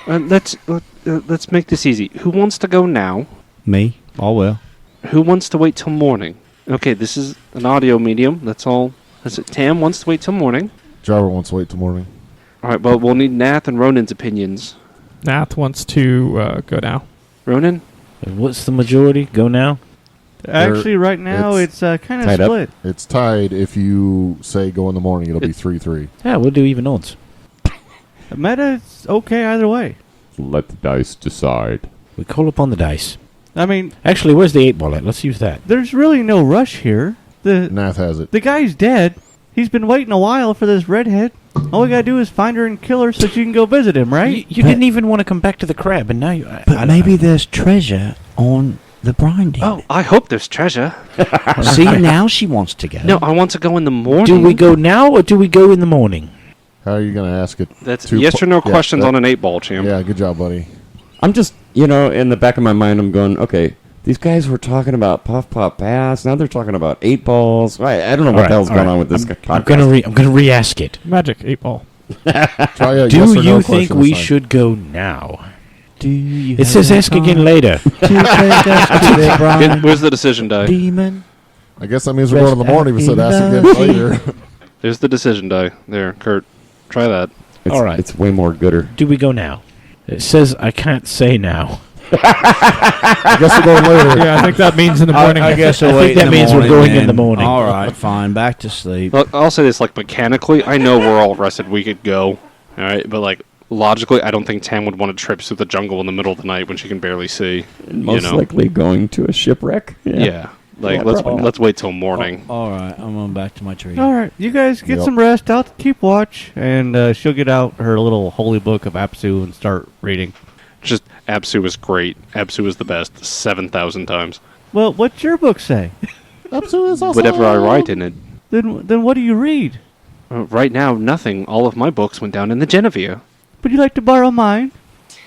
Let's make this easy. Who wants to go now? Me? All well. Who wants to wait till morning? Okay, this is an audio medium. That's all. That's it. Tam wants to wait till morning. Java wants to wait till morning. All right, well, we'll need Nath and Ronin's opinions. Nath wants to go now. Ronin? What's the majority? Go now? Actually, right now, it's kind of tied up. split. It's tied. If you say go in the morning, it'll be 3-3. Yeah, we'll do even odds. Meta is okay either way. Let the dice decide. We call upon the dice. I mean, Actually, where's the 8-ball at? Let's use that. there's really no rush here. Nath has it. The guy's dead. He's been waiting a while for this redhead. All we gotta do is find her and kill her so she can go visit him, right? You didn't even want to come back to the crab, and now you... But maybe there's treasure on the brinding. Oh, I hope there's treasure. See, now she wants to go. No, I want to go in the morning. Do we go now, or do we go in the morning? How are you going to ask it? That's Two yes or no yeah, questions that- on an 8-ball, champ. Yeah, good job, buddy. I'm just, in the back of my mind, I'm going, okay, these guys were talking about Puff Pop Pass. Now they're talking about 8 balls. I don't know what the hell's going on with this I'm podcast. gonna re-ask it. Magic 8-ball. Try a Do yes or you no think question we this time. should go now? Do you It says ask again later. Where's the decision die? Demon. I guess that means we're going in the morning. We said ask again later. There's the decision die. There, Kurt. Try that. It's, All right. It's way more gooder. Do we go now? It says I can't say now. I guess we're going later. Yeah, I think that means in the morning. I guess I think that means we're going in the morning. All right, fine. Back to sleep. Look, I'll say this, like, mechanically, I know we're all rested. We could go. All right? But, like, logically, I don't think Tam would want to trip through the jungle in the middle of the night when she can barely see. Most likely going to a shipwreck. Yeah. Like, Yeah, let's wait till morning. All right, I'm going back to my tree. All right, you guys get Yep. some rest. I'll keep watch, and she'll get out her little holy book of Apsu and start reading. Just, Apsu is great. Apsu is the best. 7,000 times. Well, what's your book say? Apsu is awesome. Whatever I write in it. Then what do you read? Right now, nothing. All of my books went down in the Genevieve. Would you like to borrow mine?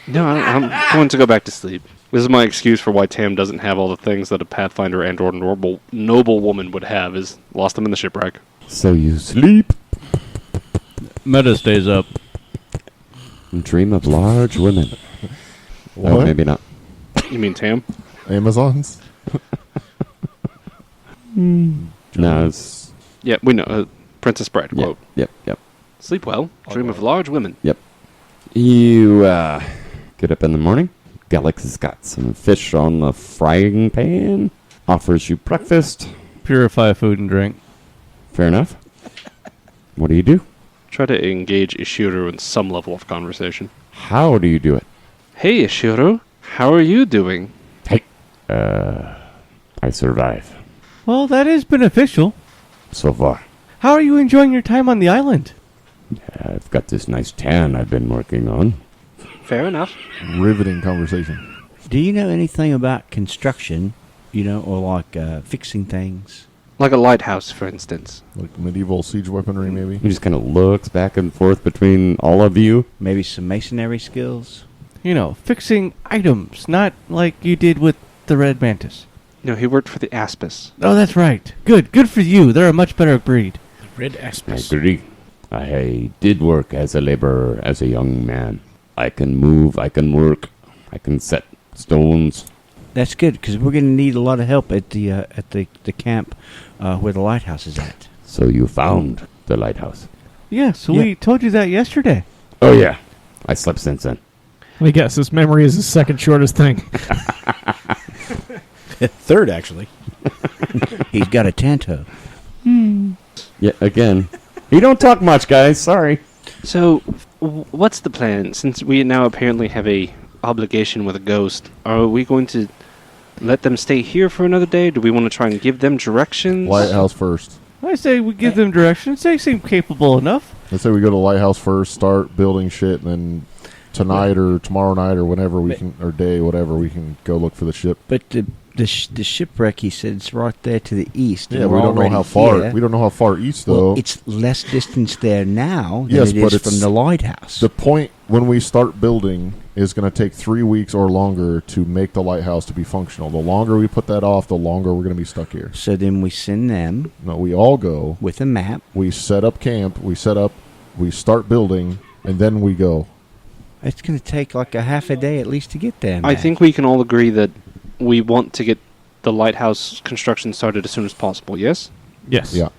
No, I'm going to go back to sleep. This is my excuse for why Tam doesn't have all the things that a Pathfinder and or noble woman would have, is lost them in the shipwreck. So you sleep Meta stays up. and dream of large women. What? Oh, maybe not. You mean Tam? Amazons? No, it's... Yeah, we know. Princess Bride quote. Yep. Sleep well, dream of large women. You get up in the morning. Galax has got some fish on the frying pan. Offers you breakfast. Purify food and drink. Fair enough. What do you do? Try to engage Ishiro in some level of conversation. How do you do it? Hey, Ishiro, how are you doing? Hey, I survive Well, that is beneficial. so far. How are you enjoying your time on the island? I've got this nice tan I've been working on. Fair enough. Riveting conversation. Do you know anything about construction, or like fixing things? Like a lighthouse, for instance. Like medieval siege weaponry, maybe? He just kind of looks back and forth between all of you. Maybe some masonry skills? Fixing items, not like you did with the Red Mantis. No, he worked for the Aspis. Oh, that's right. Good for you. They're a much better breed. Red I Aspis. agree. I did work as a laborer as a young man. I can move, I can work, I can set stones. That's good, because we're going to need a lot of help at the camp where the lighthouse is at. So you found the lighthouse. Yeah, so Yeah. we told you that yesterday. Oh yeah. I slept since then. Let me guess. His memory is his second shortest thing. Third, actually. He's got a tanto. Yeah, again. You don't talk much, guys. Sorry. So, what's the plan? Since we now apparently have a obligation with a ghost, are we going to let them stay here for another day? Do we want to try and give them directions? Lighthouse first. I say we give them directions. They seem capable enough. Let's say we go to the lighthouse first, start building shit, and then tonight or tomorrow night or whenever we can, or day, whatever, we can go look for the ship. But the shipwreck, he said, it's right there to the east. Yeah, and we we're don't know already how far. here. We don't know how far east though. Well, it's less distance there now than Yes, it but is from it's- the lighthouse. The point when we start building is going to take 3 weeks or longer to make the lighthouse to be functional. The longer we put that off, the longer we're going to be stuck here. So then we send them No, we all go. with a map. We set up camp. We start building, and then we go. It's going to take like a half a day at least to get there. I Matt. think we can all agree that we want to get the lighthouse construction started as soon as possible, yes? Yes. Yeah.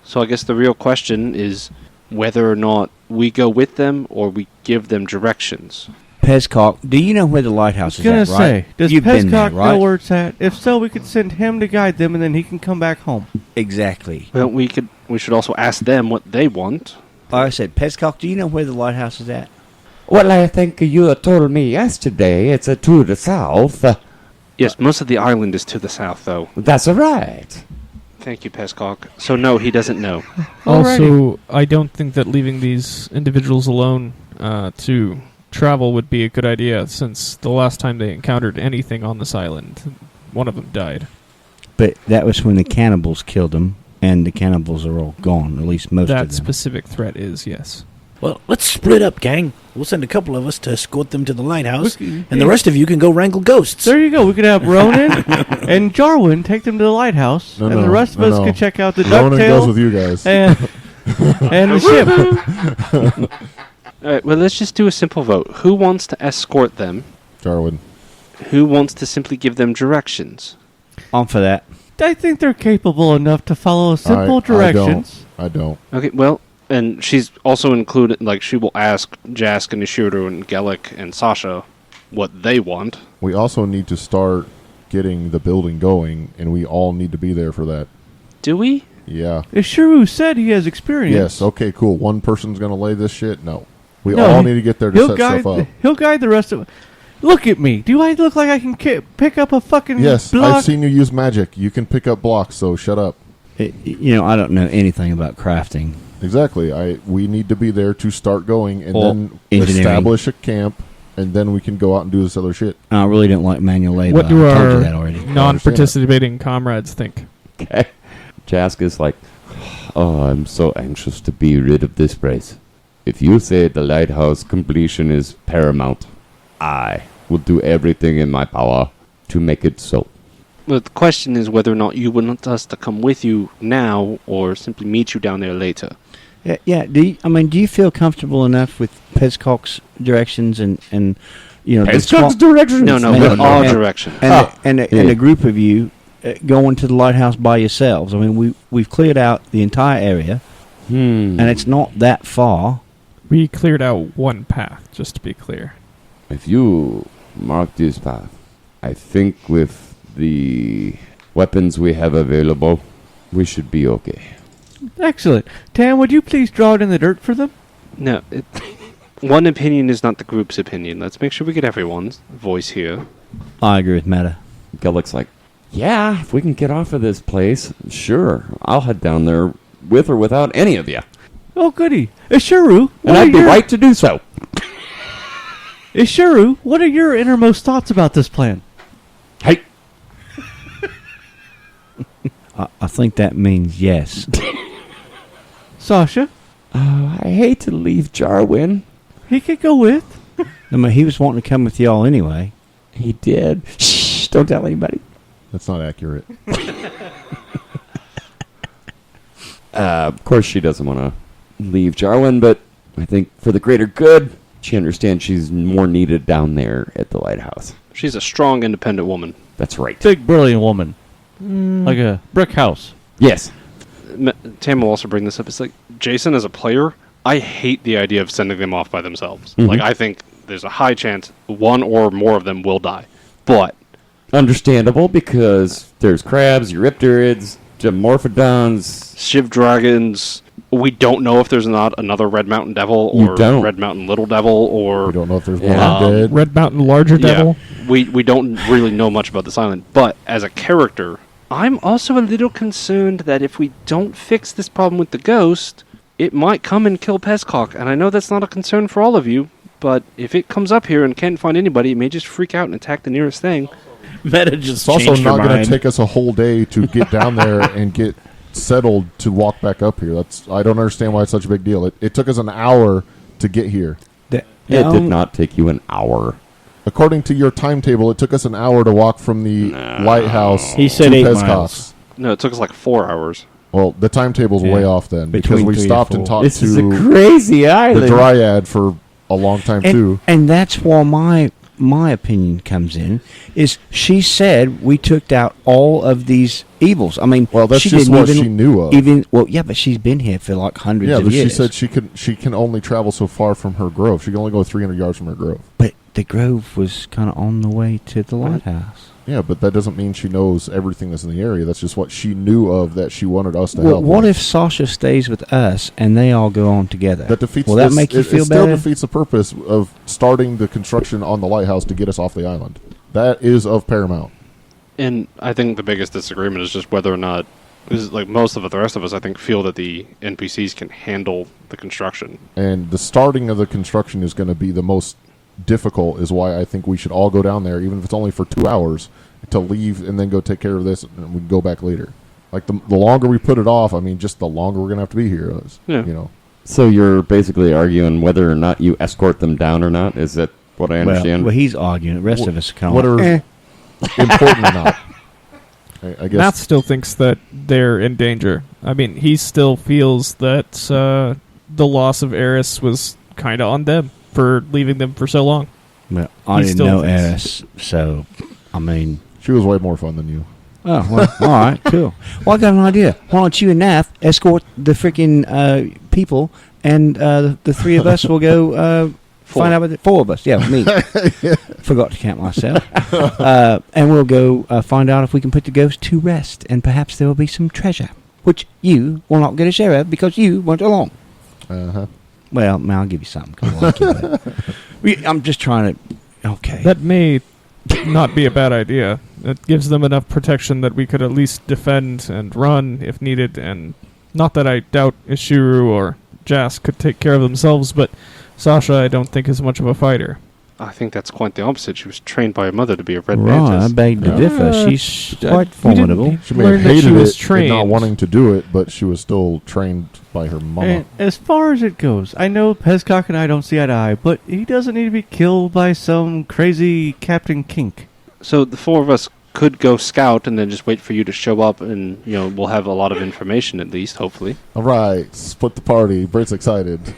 So I guess the real question is whether or not we go with them or we give them directions. Pezcock, do you know where the lighthouse I was is gonna at, right? say, does You've been there, Pezcock right? know where it's at? If so, we could send him to guide them, and then he can come back home. Exactly. Well, we should also ask them what they want. Like I said, Pezcock, do you know where the lighthouse is at? Well, I think you told me yesterday it's to the south. Yes, most of the island is to the south, though. That's right. Thank you, Peskok. So no, he doesn't know. Also, I don't think that leaving these individuals alone to travel would be a good idea, since the last time they encountered anything on this island, one of them died. But that was when the cannibals killed them, and the cannibals are all gone, at least most of them. That specific threat is, yes. Well, let's split up, gang. We'll send a couple of us to escort them to the lighthouse, and the rest of you can go wrangle ghosts. There you go. We could have Ronin and Jarwin take them to the lighthouse, and the rest of us could check out the Ronin goes ducktail with you guys. and the ship. All right, well, let's just do a simple vote. Who wants to escort them? Jarwin. Who wants to simply give them directions? On for that. I think they're capable enough to follow simple directions. I don't. Okay, well, and she's also included, like, she will ask Jask and Ishiro and Gelik and Sasha what they want. We also need to start getting the building going, and we all need to be there for that. Do we? Yeah. Ishuru said he has experience. Yes, okay, cool. One person's going to lay this shit? No. We No, all need to get there to set stuff up. He'll guide the rest of. Look at me. Do I look like I can pick up a fucking Yes, block? I've seen you use magic. You can pick up blocks, so shut up. I don't know anything about crafting. Exactly. We need to be there to start going, and Or then engineering. establish a camp, and then we can go out and do this other shit. I really don't like manual labor. What do I told our you that already. non-participating comrades think? Okay. Jask is like, oh, I'm so anxious to be rid of this place. If you say the lighthouse completion is paramount, I will do everything in my power to make it so. Well, the question is whether or not you want us to come with you now or simply meet you down there later. Yeah. Do you feel comfortable enough with Peskok's directions and Peskok's directions? No, with our direction. and a group of you going to the lighthouse by yourselves? I mean, we've cleared out the entire area, and it's not that far. We cleared out one path, just to be clear. If you mark this path, I think with the weapons we have available, we should be okay. Excellent. Tam, would you please draw it in the dirt for them? No, one opinion is not the group's opinion. Let's make sure we get everyone's voice here. I agree with Meta. Gelik's like, yeah, if we can get off of this place, sure. I'll head down there with or without any of you. Oh, goody. Ishuru, And I'd be right to do so. Ishuru, what are your innermost thoughts about this plan? Hey. I think that means yes. Sasha, I hate to leave Jarwin. he could go with. I mean, he was wanting to come with y'all anyway. He did. Shh, don't tell anybody. That's not accurate. Of course, she doesn't want to leave Jarwin, but I think for the greater good, she understands she's more needed down there at the lighthouse. She's a strong, independent woman. That's right. Big, brilliant woman. Like a brick house. Yes. Tam will also bring this up. It's like, Jason, as a player, I hate the idea of sending them off by themselves. Mhm. Like, I think there's a high chance one or more of them will die. But Understandable, because there's crabs, Eurypterids, Morphodons. Shiv dragons, we don't know if there's not another Red Mountain Devil You or don't. Red Mountain Little Devil or... We don't know if there's Yeah. one dead. Red Mountain Larger Devil. We don't really know much about this island. But as a character, I'm also a little concerned that if we don't fix this problem with the ghost, it might come and kill Peskok. And I know that's not a concern for all of you, but if it comes up here and can't find anybody, it may just freak out and attack the nearest thing. Meta just It's also changed her not going mind. to take us a whole day to get down there and get settled to walk back up here. I don't understand why it's such a big deal. It took us an hour to get here. It did not take you an hour. According to your timetable, it took us an hour to walk from the lighthouse He said to 8 Peskok's. miles. No, it took us like 4 hours. Well, the timetable's way off then, because Between we 3 and stopped and 4. talked This is a to crazy the island. Dryad for a long time too. And that's where my opinion comes in. Is she said we took out all of these evils. I mean, Well, that's she just didn't what even, she knew of. but she's been here for like hundreds Yeah, of but years. she said she can only travel so far from her grove. She can only go 300 yards from her grove. But the grove was kind of on the way to the lighthouse. Yeah, but that doesn't mean she knows everything that's in the area. That's just what she knew of that she wanted us to help. What with. if Sasha stays with us and they all go on together? That defeats. Will that make you feel it still better? defeats the purpose of starting the construction on the lighthouse to get us off the island. That is of paramount. And I think the biggest disagreement is just whether or not, because like most of the rest of us, I think, feel that the NPCs can handle the construction. And the starting of the construction is going to be the most difficult, is why I think we should all go down there, even if it's only for 2 hours, to leave and then go take care of this, and we can go back later. Like, the longer we put it off, I mean, just the longer we're going to have to be here. Yeah. You know. So you're basically arguing whether or not you escort them down or not? Is that what I understand? Well, he's arguing. The rest of us kind What of are important or not? I guess. Nath still thinks that they're in danger. I mean, he still feels that the loss of Eris was kind of on them for leaving them for so long. Well, I He didn't still know thinks- Eris, so, I mean... She was way more fun than you. Oh, well, all right, cool. Well, I got an idea. Why don't you and Nath escort the freaking people, and the three of us will go find out what 4 of us. Yeah, me. Forgot to count myself. And we'll go find out if we can put the ghost to rest, and perhaps there will be some treasure, which you will not get a share of because you went along. Uh-huh. Well, man, I'll give you something. 'Cause I like you, but I'm just trying to... Okay. That may not be a bad idea. It gives them enough protection that we could at least defend and run if needed. And not that I doubt Ishuru or Jas could take care of themselves, but Sasha I don't think is much of a fighter. I think that's quite the opposite. She was trained by her mother to be a red Right, I mantis. beg to differ. She's quite we didn't formidable. She may have learn that she hated was it and trained. not wanting to do it, but she was still trained by her mama. And as far as it goes, I know Pezcock and I don't see eye to eye, but he doesn't need to be killed by some crazy Captain Kink. So the 4 of us could go scout and then just wait for you to show up, and we'll have a lot of information at least, hopefully. All right, split the party. Britt's excited.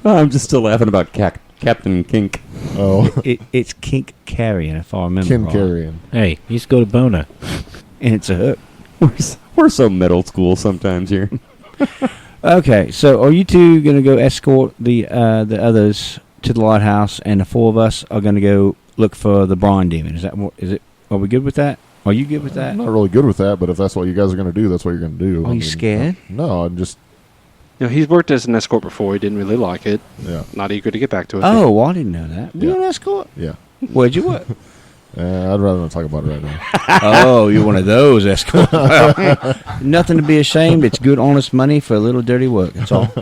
Oh, I'm just still laughing about Captain Kink. Oh, It's kink carrying, if I remember Kin right. carrying. Hey, you used to go to Bona. And it's a hook. We're so middle school sometimes here. Okay, so are you two going to go escort the others to the lighthouse, and the 4 of us are going to go look for the brine demon? Is that what? Is it? Are we good with that? Are you good with that? I'm not really good with that, but if that's what you guys are going to do, that's what you're going to do. Are you scared? No, I'm just, He's worked as an escort before. He didn't really like it. yeah. Not eager to get back to it. Oh, well, I didn't know that. Yeah. You're an escort? Yeah. Where'd you work? I'd rather not talk about it right now. Oh, you're one of those escorts. Nothing to be ashamed. It's good, honest money for a little dirty work. That's all.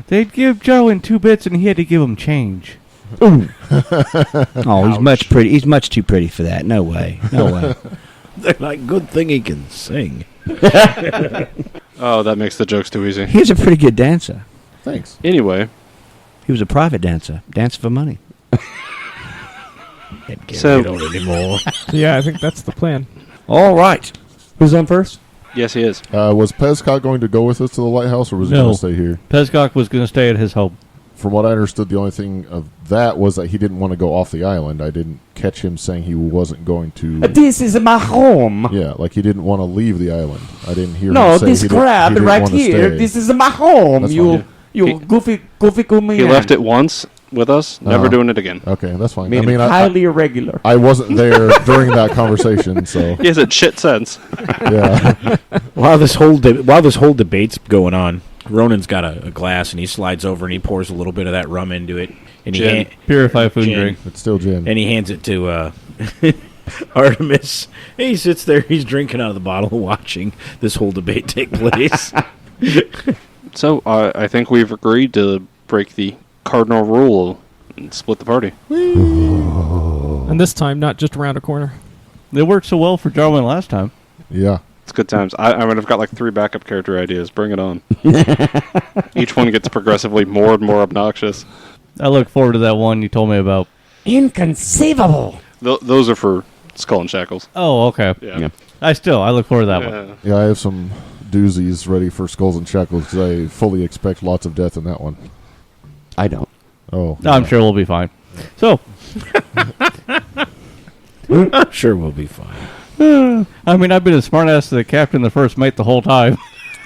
They'd give Jarwin 2 bits, and he had to give him change. Oh, he's much pretty. He's much too pretty for that. No way. No way. They're like, good thing he can sing. Oh, that makes the jokes too easy. He's a pretty good dancer. Thanks. Anyway, He was a private dancer. Dancer for money. Can't So- get on anymore. Yeah, I think that's the plan. All right. Who's on first? yes, he is. Was Pezcock going to go with us to the lighthouse, or was he No. going to stay here? Pezcock was going to stay at his home. From what I understood, the only thing of that was that he didn't want to go off the island. I didn't catch him saying he wasn't going to. This is my home. Yeah, like he didn't want to leave the island. I didn't hear No, him say this he didn't- he crab didn't right want to here. stay. This is my home. That's You, fine. you He- goofy He left it once with us, never Uh-huh. doing it again. Okay, that's fine. Made I mean, him I highly irregular. wasn't there during that conversation, so He has a shit sense. yeah. While this whole debate's going on, Ronan's got a glass, and he slides over and he pours a little bit of that rum into it, and Gin. Purify food and Gin. drink. It's still gin. and he hands it to Artemis. And he sits there, he's drinking out of the bottle, watching this whole debate take place. So I think we've agreed to break the cardinal rule and split the party. And this time, not just around a corner. It worked so well for Jarwin last time. Yeah. It's good times. I mean, I've got like 3 backup character ideas. Bring it on. Each one gets progressively more and more obnoxious. I look forward to that one you told me about. Inconceivable. Those are for Skull and Shackles. Oh, okay. Yeah. Yeah. I look forward to that one. Yeah. Yeah, I have some doozies ready for Skulls and Shackles because I fully expect lots of death in that one. I don't. Oh. No, I'm sure we'll be fine. So, I'm sure we'll be fine. I mean, I've been a smartass to the captain, the first mate, the whole time.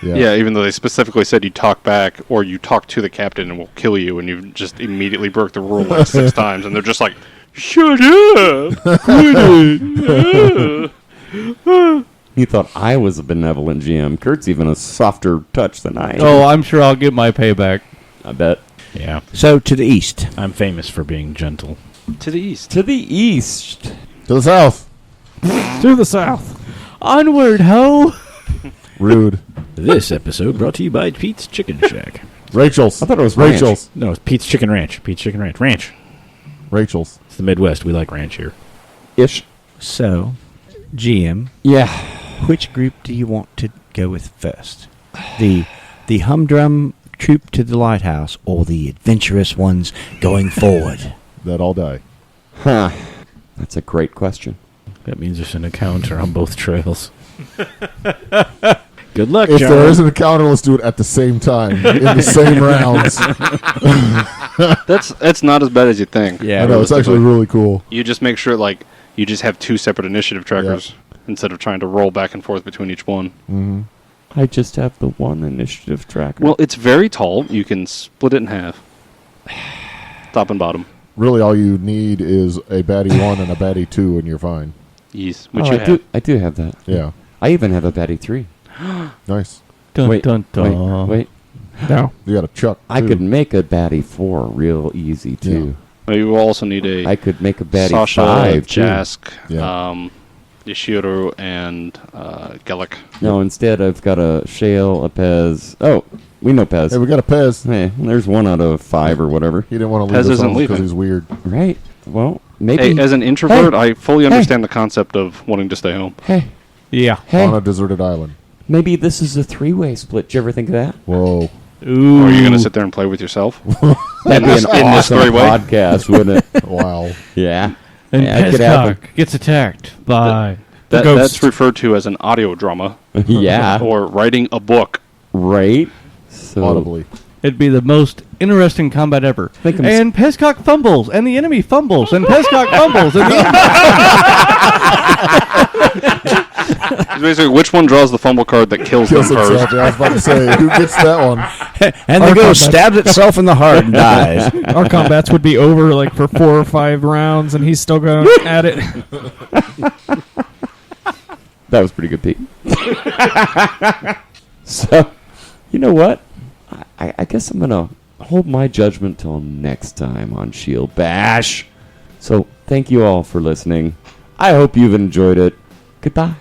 Yeah, even though they specifically said you talk back or you talk to the captain and we'll kill you, and you just immediately broke the rule like 6 times, and they're just like, Shut up! Quit it! He thought I was a benevolent GM. Kurt's even a softer touch than I am. Oh, I'm sure I'll get my payback. I bet. Yeah. So to the east. I'm famous for being gentle. To the east. To the east. To the south. To the south. Onward, ho! Rude. This episode brought to you by Pete's Chicken Shack. Rachel's. I thought it was Rachel's. No, it's Pete's Chicken Ranch. Pete's Chicken Ranch. Ranch. Rachel's. It's the Midwest. We like ranch here. Ish. So, GM, Yeah. which group do you want to go with first? The humdrum troop to the lighthouse, or the adventurous ones going forward? That all die. Huh. That's a great question. That means there's an encounter on both trails. Good luck, If John. there is an encounter, let's do it at the same time in the same rounds. That's not as bad as you think. Yeah, I know it's actually really cool. You just make sure like you just have 2 separate initiative trackers instead of trying to roll back and forth between each one. Mm-hmm. I just have the one initiative tracker. Well, it's very tall. You can split it in half, top and bottom. Really, all you need is a baddie 1 and a baddie 2, and you're fine. Yes, oh, which you have. I do have that. Yeah, I even have a Betty 3. nice. Dun, wait, dun, dun. wait. No. You got a Chuck. I too. could make a Batty 4 real easy, too. Well, you will also need a I could make a Batty Sasha, 5, too. Jask, Yeah. Yashiro, and Gellick. No, instead I've got a Shale, a Pez. Oh, we know Pez. Hey, we got a Pez. Hey, there's 1 out of 5 or whatever. He didn't want to Pez leave us isn't home because leaving. he's weird. Right. Well, maybe. Hey, as an introvert, Hey. I fully understand the concept of wanting to stay home. Hey, Yeah. hey. On a deserted island. Maybe this is a 3-way split. Did you ever think of that? Whoa. Ooh. Or are you going to sit there and play with yourself? That'd be an in this awesome 3-way? podcast, wouldn't it? Wow. Yeah. And Yeah, it could happen. Pescock gets attacked by That's ghost. referred to as an audio drama Yeah. or writing a book. Right? So, Audibly. It'd be the most interesting combat ever. Think I'm And Pescock fumbles, and the enemy fumbles, and Pescock fumbles, and the enemy... It's basically, which one draws the fumble card that kills them Kills first? himself. Yeah, I was about to say, who gets that one? And the Our ghost combat- stabs itself in the heart and dies. Our combats would be over like for 4 or 5 rounds, and he's still going at it. that was pretty good, Pete. So, you know what? I guess I'm going to hold my judgment till next time on Shield Bash. So, thank you all for listening. I hope you've enjoyed it. Goodbye.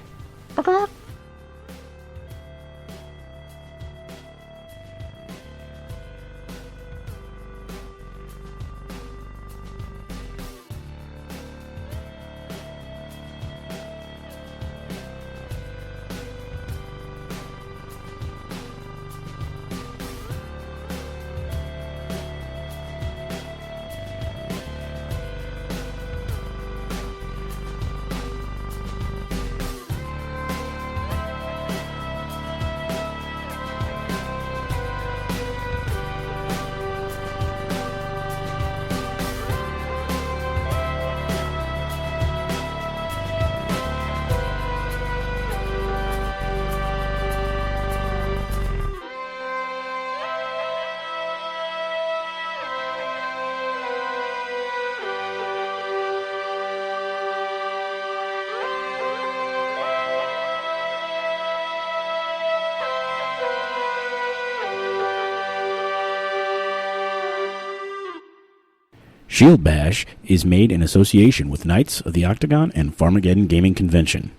Shield Bash is made in association with Knights of the Octagon and Farmageddon Gaming Convention.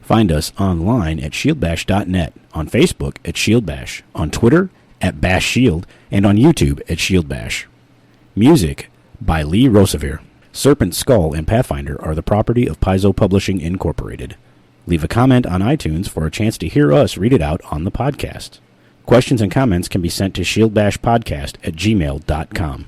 Find us online at shieldbash.net, on Facebook at Shield Bash, on Twitter at Bash Shield, and on YouTube at Shield Bash. Music by Lee Rosevier. Serpent, Skull, and Pathfinder are the property of Paizo Publishing Inc. Leave a comment on iTunes for a chance to hear us read it out on the podcast. Questions and comments can be sent to shieldbashpodcast@gmail.com.